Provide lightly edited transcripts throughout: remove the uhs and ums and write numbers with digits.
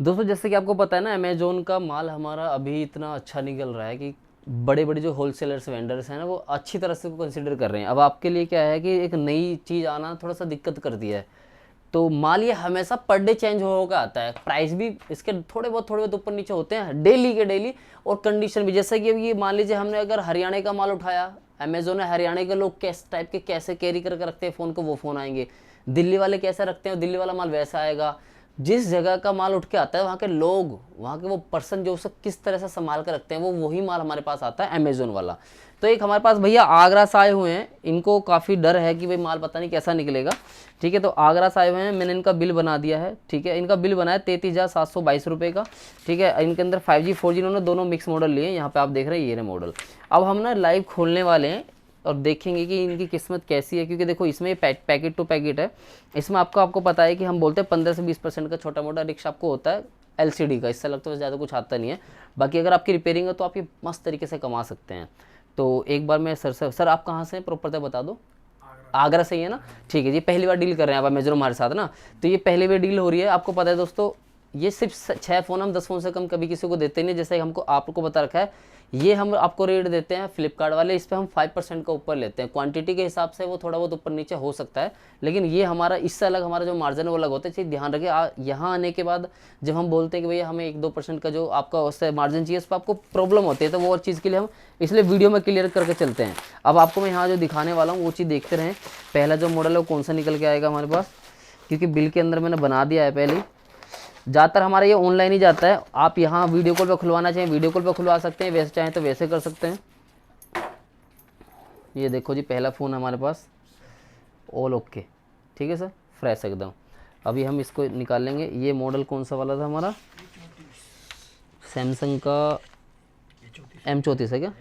दोस्तों जैसे कि आपको पता है ना, अमेज़न का माल हमारा अभी इतना अच्छा निकल रहा है कि बड़े बड़े जो होलसेलर्स वेंडर्स हैं ना, वो अच्छी तरह से कंसिडर कर रहे हैं। अब आपके लिए क्या है कि एक नई चीज़ आना थोड़ा सा दिक्कत करती है। तो माल ये हमेशा पर डे चेंज होकर आता है, प्राइस भी इसके थोड़े बहुत ऊपर नीचे होते हैं डेली के डेली, और कंडीशन भी। जैसे कि अब ये मान लीजिए हमने अगर हरियाणा का माल उठाया, अमेजोन है, हरियाणा के लोग किस टाइप के कैसे कैरी करके रखते हैं फ़ोन को, वो फ़ोन आएंगे। दिल्ली वाले कैसे रखते हैं, दिल्ली वाला माल वैसा आएगा। जिस जगह का माल उठ के आता है, वहाँ के लोग, वहाँ के वो पर्सन जो उसे किस तरह से संभाल कर रखते हैं, वो वही माल हमारे पास आता है अमेजोन वाला। तो एक हमारे पास भैया आगरा से आए हुए हैं, इनको काफ़ी डर है कि भाई माल पता नहीं कैसा निकलेगा। ठीक है, तो आगरा से आए हुए हैं, मैंने इनका बिल बना दिया है। ठीक है, इनका बिल बना है 33,722 रुपये का। ठीक है, इनके अंदर 5G 4G इन्होंने दोनों मिक्स मॉडल लिए हैं। यहाँ पे आप देख रहे हैं ये रहे मॉडल। अब हम ना लाइव खोलने वाले हैं और देखेंगे कि इनकी किस्मत कैसी है, क्योंकि देखो इसमें पैकेट टू पैकेट है। इसमें आपको पता है कि हम बोलते हैं 15 से 20% का छोटा मोटा रिक्शा आपको होता है LCD का, इससे लगता है ज़्यादा कुछ आता नहीं है। बाकी अगर आपकी रिपेयरिंग है तो आप ये मस्त तरीके से कमा सकते हैं। तो एक बार मैं सर आप कहाँ से हैं, प्रॉपर बता दो। आगरा से ही है ना? ठीक है जी, पहली बार डील कर रहे हैं आप अमेजोन हमारे साथ ना, तो ये पहली बार डील हो रही है। आपको पता है दोस्तों, ये सिर्फ 6 फ़ोन, हम 10 फ़ोन से कम कभी किसी को देते नहीं। जैसे हमको आपको बता रखा है, ये हम आपको रेट देते हैं फ्लिपकार्ट वाले, इस पर हम 5% का ऊपर लेते हैं। क्वांटिटी के हिसाब से वो थोड़ा बहुत ऊपर नीचे हो सकता है, लेकिन ये हमारा इससे अलग, हमारा जो मार्जिन है वो अलग होता है। चीज़ ध्यान रखिए, यहाँ आने के बाद जब हम बोलते हैं कि भैया हमें 1-2% का जो आपका उससे मार्जिन चाहिए, उस पर आपको प्रॉब्लम होती है, तो वो और चीज़ के लिए हम इसलिए वीडियो में क्लियर करके चलते हैं। अब आपको मैं यहाँ जो दिखाने वाला हूँ वो चीज़ देखते रहें। पहला जो मॉडल है वो कौन सा निकल के आएगा हमारे पास, क्योंकि बिल के अंदर मैंने बना दिया है पहले ही। ज़्यादातर हमारा ये ऑनलाइन ही जाता है। आप यहाँ वीडियो कॉल पर खुलवाना चाहें वीडियो कॉल पर खुलवा सकते हैं, वैसे चाहें तो वैसे कर सकते हैं। ये देखो जी, पहला फ़ोन हमारे पास ऑल ओके। ठीक है सर, फ्रेश एकदम। अभी हम इसको निकाल लेंगे। ये मॉडल कौन सा वाला था हमारा, सैमसंग का M34 है क्या?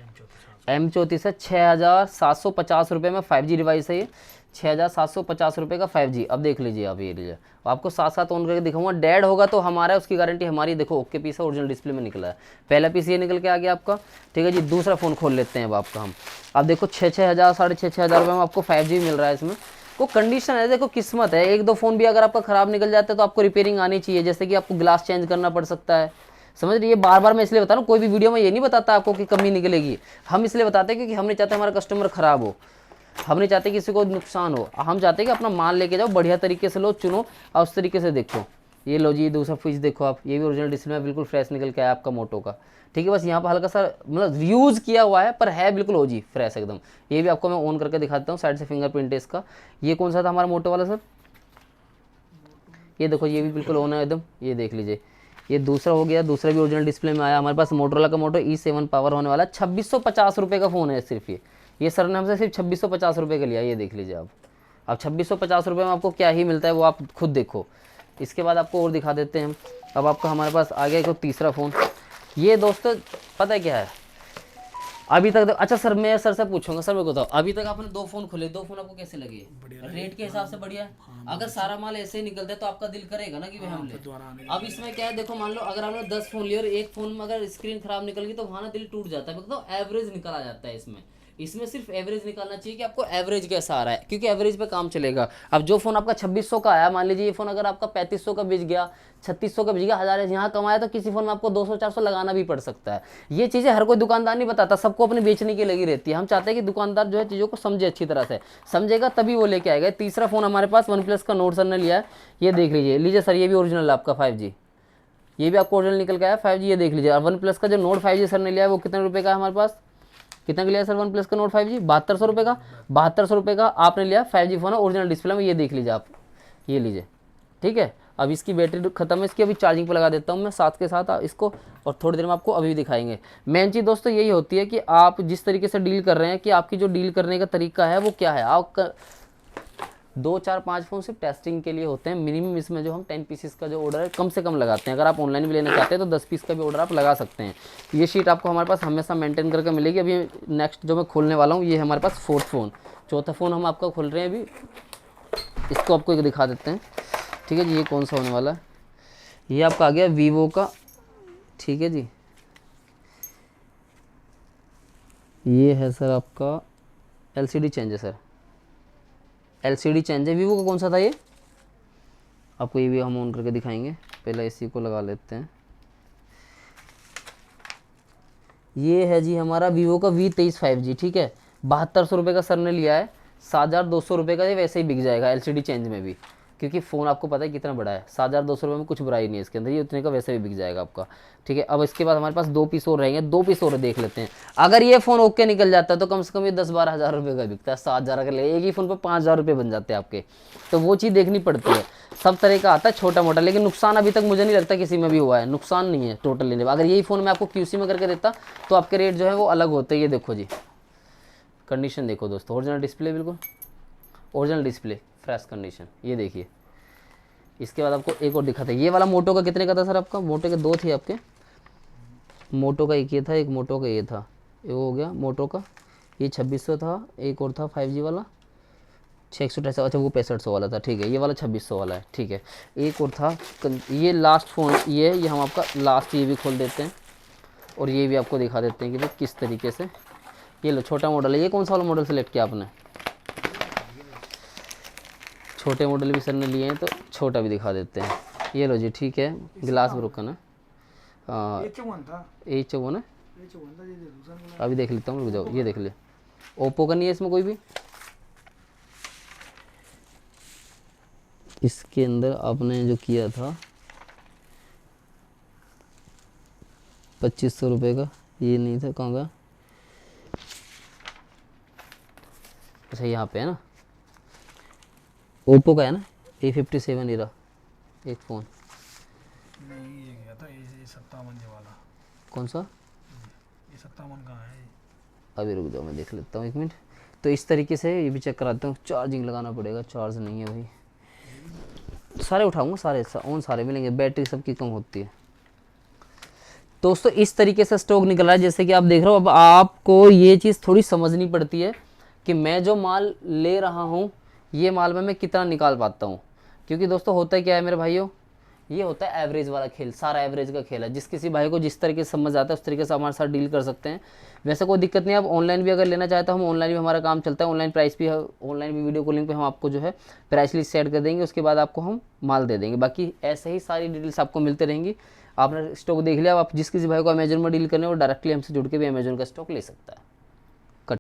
M34 है, 6,750 रुपये में 5G डिवाइस है ये, 6,750 रुपये का 5G। अब देख लीजिए आप, ये लीजिए आपको साथ साथ ऑन करके दिखाऊंगा। डेड होगा तो हमारा, उसकी गारंटी हमारी। देखो ओके पीस है, ओरिजिनल डिस्प्ले में निकला है। पहला पीस ये निकल के आ गया आपका। ठीक है जी, दूसरा फ़ोन खोल लेते हैं अब आपका हम। अब देखो 6,000 6,500 रुपये में आपको 5G मिल रहा है। इसमें को कंडीशन है, देखो किस्मत है। 1-2 फ़ोन भी अगर आपका ख़राब निकल जाता है तो आपको रिपेयरिंग आनी चाहिए, जैसे कि आपको ग्लास चेंज करना पड़ सकता है। समझ रही है, बार बार मैं इसलिए बता रहा हूँ, कोई भी वीडियो में ये नहीं बताता आपको कि कमी निकलेगी। हम इसलिए बताते हैं क्योंकि हम नहीं चाहते हमारा कस्टमर ख़राब हो, हम नहीं चाहते किसी को नुकसान हो। हम चाहते हैं कि अपना माल लेके जाओ, बढ़िया तरीके से लो, चुनो और उस तरीके से देखो। ये लो जी, दूसरा पीस देखो आप, ये भी ओरिजिनल डिस्प्ले में बिल्कुल फ्रेश निकल के आया आपका मोटो का। ठीक है, बस यहाँ पर हल्का सा मतलब यूज़ किया हुआ है, पर है बिल्कुल हो जी फ्रेश एकदम। ये भी आपको मैं ऑन करके दिखाता हूँ, साइड से फिंगरप्रिंट है इसका। ये कौन सा था हमारा मोटो वाला सर? ये देखो, ये भी बिल्कुल ऑन है एकदम, ये देख लीजिए। ये दूसरा हो गया, दूसरा भी ओरिजिनल डिस्प्ले में आया हमारे पास। मोटरोला का मोटो E7 पावर होने वाला है। 2,650 रुपये का फ़ोन है सिर्फ ये सर ने हमसे सिर्फ 2,650 रुपये का लिया। ये देख लीजिए आप। अब 2,650 रुपये में आपको क्या ही मिलता है वो आप खुद देखो। इसके बाद आपको और दिखा देते हैं हम। अब आपका हमारे पास आ गया एक तीसरा फ़ोन। ये दोस्तों पता है क्या है, अभी तक अच्छा सर, मैं सर से पूछूंगा, सर मेरे को बताओ, अभी तक आपने 2 फोन खोले, 2 फोन आपको कैसे लगे? रेट के हिसाब से बढ़िया है। अगर सारा माल ऐसे ही निकलता है तो आपका दिल करेगा ना कि भाई हम ले। अब इसमें क्या है, देखो मान लो अगर आपने 10 फोन लिए और एक फोन में अगर स्क्रीन खराब निकल गई तो वहां ना दिल टूट जाता है। मतलब एवरेज निकला जाता है इसमें। इसमें सिर्फ एवरेज निकालना चाहिए कि आपको एवरेज कैसा आ रहा है, क्योंकि एवरेज पे काम चलेगा। अब जो फोन आपका 2,600 का आया, मान लीजिए ये फोन अगर आपका 3,500 का बिक गया, 3,600 का बिक गया, 1,000 यहाँ कमाया, तो किसी फोन में आपको 200-400 लगाना भी पड़ सकता है। ये चीज़ें हर कोई दुकानदार नहीं बताता, सबको अपने बेचने की लगी रहती है। हम चाहते हैं कि दुकानदार जो है चीज़ों को समझे, अच्छी तरह से समझेगा तभी वो लेके आएगा। तीसरा फोन हमारे पास वन प्लस का नोट सर ने लिया है। ये देख लीजिए सर, ये भी ओरिजिनल है आपका 5G। ये भी आपको ओरिजिनल निकल के आया 5G। ये देख लीजिए। और वन प्लस का जो नोट 5G सर ने लिया है वो कितने रुपये का है हमारे पास, कितना का लिया सर वन प्लस का नोट 5G? 7200 रुपये का। 7200 रुपये का आपने लिया 5G फोन है, ओरिजिनल डिस्प्ले में। ये देख लीजिए आप, ये लीजिए। ठीक है, अब इसकी बैटरी खत्म है, इसकी अभी चार्जिंग पे लगा देता हूँ मैं साथ के साथ इसको, और थोड़ी देर में आपको अभी भी दिखाएंगे। मेन चीज़ दोस्तों यही होती है कि आप जिस तरीके से डील कर रहे हैं, कि आपकी जो डील करने का तरीका है वो क्या है। आप 2-4-5 फ़ोन सिर्फ टेस्टिंग के लिए होते हैं मिनिमम। इसमें जो हम 10 पीसेस का जो ऑर्डर है कम से कम लगाते हैं। अगर आप ऑनलाइन भी लेना चाहते हैं तो 10 पीस का भी ऑर्डर आप लगा सकते हैं। ये शीट आपको हमारे पास हमेशा मेंटेन करके मिलेगी। अभी नेक्स्ट जो मैं खोलने वाला हूँ, ये हमारे पास 4th फ़ोन, चौथा फ़ोन हम आपका खोल रहे हैं अभी। इसको आपको एक दिखा देते हैं। ठीक है जी, ये कौन सा होने वाला है, ये आपका आ गया वीवो का। ठीक है जी, ये है सर आपका LCD चेंज है सर, LCD चेंज है। वीवो का कौन सा था ये, आपको ये भी हम ऑन करके दिखाएंगे। पहले इसी को लगा लेते हैं। ये है जी हमारा वीवो का V23 5G, ठीक है। 7200 रुपये का सर ने लिया है, 7200 रुपये का ये वैसे ही बिक जाएगा LCD चेंज में भी, क्योंकि फ़ोन आपको पता है कितना बड़ा है। 7200 रुपये में कुछ बुराई नहीं है इसके अंदर, ये उतने का वैसे भी बिक जाएगा आपका, ठीक है। अब इसके बाद हमारे पास 2 पीस और रहेंगे, 2 पीस और देख लेते हैं। अगर ये फ़ोन ओके निकल जाता है तो कम से कम ये 10-12 हज़ार रुपये का बिकता है, 7,000 का ले, एक ही फ़ोन पर 5,000 रुपये बन जाते हैं आपके। तो वो चीज़ देखनी पड़ती है। सब तरह का आता है छोटा मोटा, लेकिन नुकसान अभी तक मुझे नहीं लगता किसी में भी हुआ है, नुकसान नहीं है टोटल लेने में। अगर यही फ़ोन मैं आपको QC में करके देता तो आपके रेट जो है वो अलग होते। ये देखो जी, कंडीशन देखो दोस्तों, ओरिजिनल डिस्प्ले, बिल्कुल ओरिजिनल डिस्प्ले, फ्रेश कंडीशन, ये देखिए। इसके बाद आपको एक और दिखाते हैं, ये वाला मोटो का कितने का था सर आपका? मोटो के 2 थे आपके, मोटो का एक ये था, एक मोटो का ये था, ये हो गया मोटो का, ये 2600 था। एक और था 5G वाला 628, अच्छा वो 6500 वाला था, ठीक है। ये वाला 2600 वाला है, ठीक है। एक और था, ये लास्ट फ़ोन ये हम आपका लास्ट ये भी खोल देते हैं और ये भी आपको दिखा देते हैं कि भाई किस तरीके से। ये लो छोटा मॉडल है, ये कौन सा वाला मॉडल सेलेक्ट किया आपने? छोटे मॉडल भी सर ने लिए हैं तो छोटा भी दिखा देते हैं। ये लो जी, ठीक है, ग्लास ब्रोकन है, हाँ A54 है, अभी देख लेता हूँ, रुक जाओ, ये देख ले। ओप्पो का नहीं है इसमें कोई भी? इसके अंदर आपने जो किया था 2500 रुपये का, ये नहीं था, कहाँ का? अच्छा यहाँ पे है ना, ओप्पो का है ना, A57 हीरा एक फ़ोन। नहीं ये गया था ये 57 वाला। कौन सा? ये 57 कहाँ है? अभी रुक जाओ मैं देख लेता हूँ, 1 मिनट। तो इस तरीके से ये भी चेक कराता हूँ। चार्जिंग लगाना पड़ेगा, चार्ज नहीं है भाई। सारे उठाऊंगा, सारे ऑन सारे मिलेंगे, बैटरी सबकी कम होती है। दोस्तों इस तरीके से स्टॉक निकल रहा है, जैसे कि आप देख रहे हो। अब आपको ये चीज़ थोड़ी समझनी पड़ती है कि मैं जो माल ले रहा हूँ ये माल में मैं कितना निकाल पाता हूँ, क्योंकि दोस्तों होता है क्या है मेरे भाइयों, ये होता है एवरेज वाला खेल, सारा एवरेज का खेल है। जिस किसी भाई को जिस तरीके से समझ आता है उस तरीके से हमारे साथ डील कर सकते हैं। वैसे कोई दिक्कत नहीं है, आप ऑनलाइन भी अगर लेना चाहते हो, हम ऑनलाइन भी हमारा काम चलता है। ऑनलाइन प्राइस भी है, ऑनलाइन भी वीडियो कॉलिंग पे हम आपको जो है प्राइस लिस्ट सेट कर देंगे, उसके बाद आपको हम माल दे देंगे। बाकी ऐसे ही सारी डिटेल्स आपको मिलते रहेंगी। आपने स्टॉक देख लिया, अब आप जिस किसी भाई को अमेजन में डील करने हो डायरेक्टली हमसे जुड़ के भी अमेजन का स्टॉक ले सकता है।